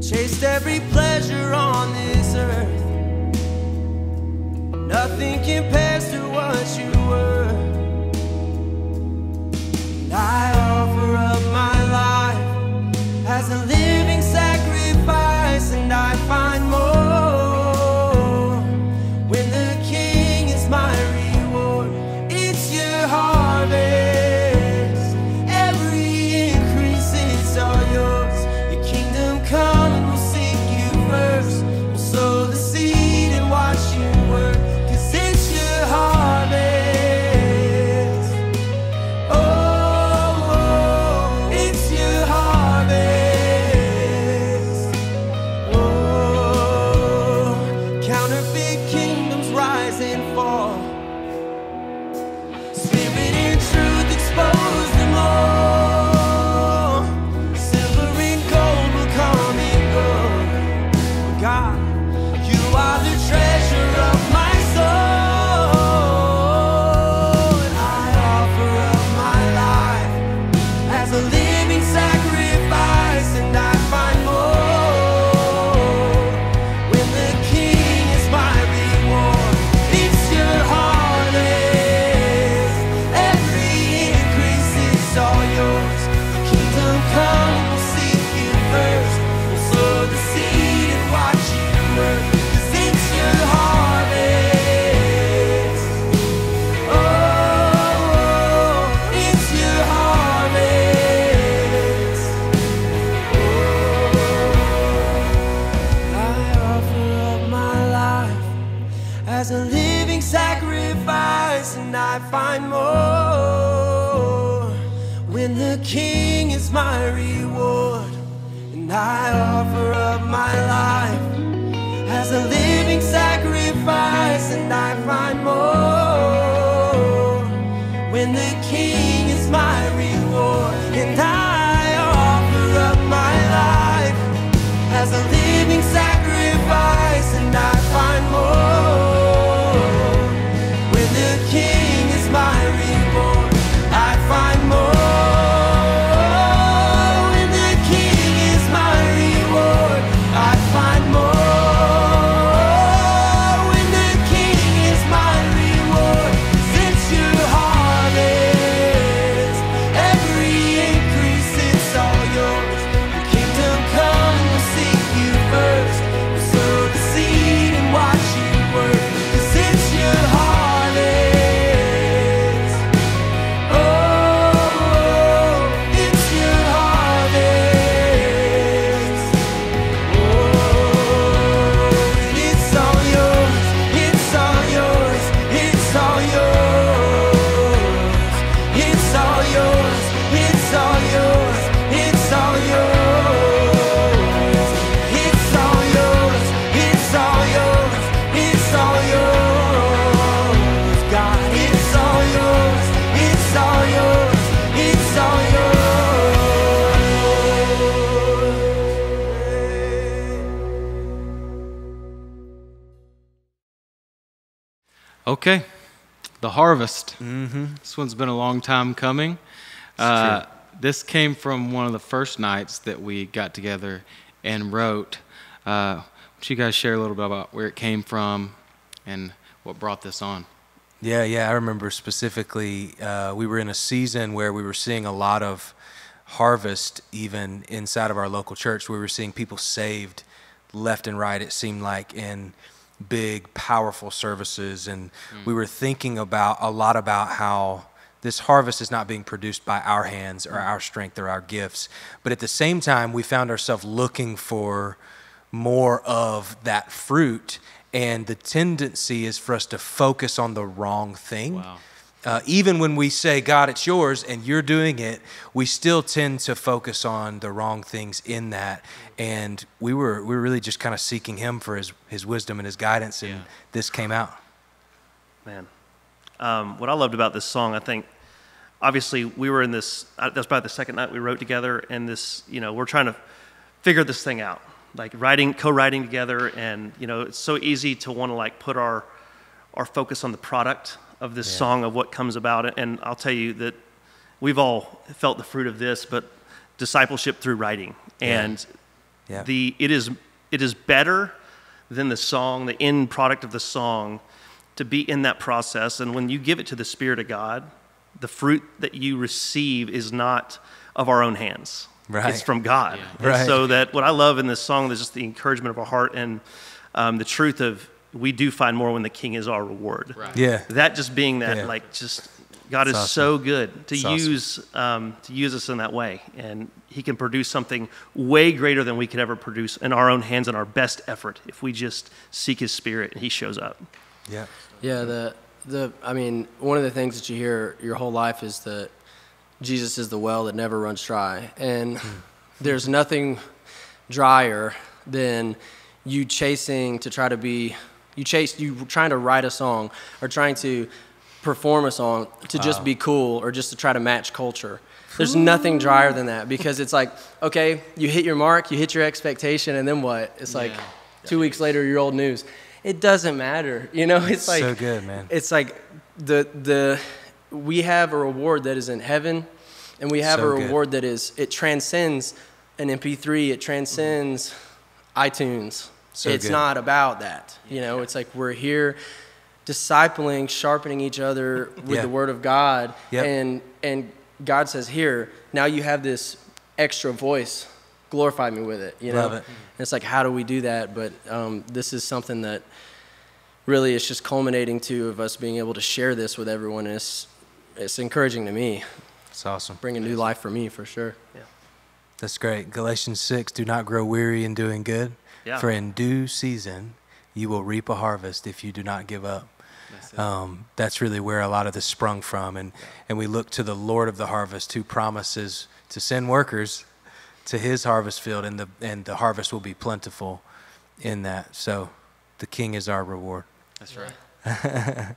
Chased every pleasure on this earth. Nothing compares to what you were. And I offer up my life as a living sacrifice, and I find more when the King is my reward. It's your harvest, every increase is all yours. Your kingdom come and we'll seek you first. We'll sow the seed and watch you work, 'cause it's your harvest. Oh, it's your harvest. Oh, counterfeit kingdoms rise and fall. Spirit and truth expose them all. Silver and gold will come and go. God, you are the treasure of my soul. And I offer up my life as a living sacrifice, and I find more when the King is my reward. It's your harvest, every increase is all yours. The kingdom come and we'll seek you first. We'll sow the seed and watch you work, 'cause it's your harvest. Oh, it's your harvest. Oh, I offer up my life as a living sacrifice, and I find more when the King is my reward. And I offer up my life as a living sacrifice, and I find more when the King is my reward. And I offer up my life as a living sacrifice, and I find more when the King is my reward. I find more when the King is my reward. I find more when the King is my reward. 'Cause it's your harvest, every increase is all yours. Your kingdom come and we'll seek you first. We'll sow the seed and watch you work, 'cause it's your harvest. Oh, it's your harvest. Oh, and it's all yours, it's all yours, it's all yours. It's all yours, it's all yours, it's all yours. It's all yours, it's all yours, it's all yours. God, it's all yours, it's all yours, it's all yours. Okay, the harvest. This one's been a long time coming. This came from one of the first nights that we got together and wrote. Would you guys share a little bit about where it came from and what brought this on? Yeah, I remember specifically we were in a season where we were seeing a lot of harvest even inside of our local church. We were seeing people saved left and right, it seemed like, in big, powerful services. And we were thinking a lot about how this harvest is not being produced by our hands or our strength or our gifts. But at the same time, we found ourselves looking for more of that fruit. And the tendency is for us to focus on the wrong thing. Wow. Even when we say, God, it's yours, and you're doing it, we still tend to focus on the wrong things in that. And we were really just kind of seeking him for his wisdom and his guidance, and this came out. Man, what I loved about this song, I think, obviously we were in this, that's about the second night we wrote together, and this, we're trying to figure this thing out, like co-writing together, and, it's so easy to want to like put our focus on the product of this song, of what comes about it. And I'll tell you that we've all felt the fruit of this, but discipleship through writing. And Yeah. It is better than the song, the end product of the song, to be in that process. And when you give it to the Spirit of God, the fruit that you receive is not of our own hands. Right. It's from God. Yeah. Right. And so that what I love in this song is just the encouragement of our heart and the truth of we do find more when the King is our reward. Right. Yeah. That just being that, Yeah. like, just God is It's awesome. so good to It's use us in that way, and He can produce something way greater than we could ever produce in our own hands and our best effort if we just seek His Spirit and He shows up. Yeah. Yeah, I mean, one of the things that you hear your whole life is that Jesus is the well that never runs dry. And there's nothing drier than you chasing to try to be, you trying to write a song or trying to perform a song to just be cool or just to try to match culture. There's nothing drier than that, because it's like, okay, you hit your mark, you hit your expectation, and then what? It's like 2 weeks later, you're old news. It doesn't matter, you know. It's like so good, man. It's like we have a reward that is in heaven, and we have So a good. reward that it transcends an MP3, it transcends iTunes. So it's good. not about that, you know. It's like we're here discipling, sharpening each other with Yeah. the Word of God, Yep. and God says, here, now you have this extra voice, glorify me with it, you know. Love it. And it's like, how do we do that? But this is something that really is just culminating to of us being able to share this with everyone. And it's encouraging to me, It's awesome. bringing new life for me, for sure. That's great. Galatians 6, do not grow weary in doing good, Yeah. for in due season you will reap a harvest if you do not give up. That's really where a lot of this sprung from. And we look to the Lord of the harvest, who promises to send workers to his harvest field, and the harvest will be plentiful in that. So the King is our reward. That's right.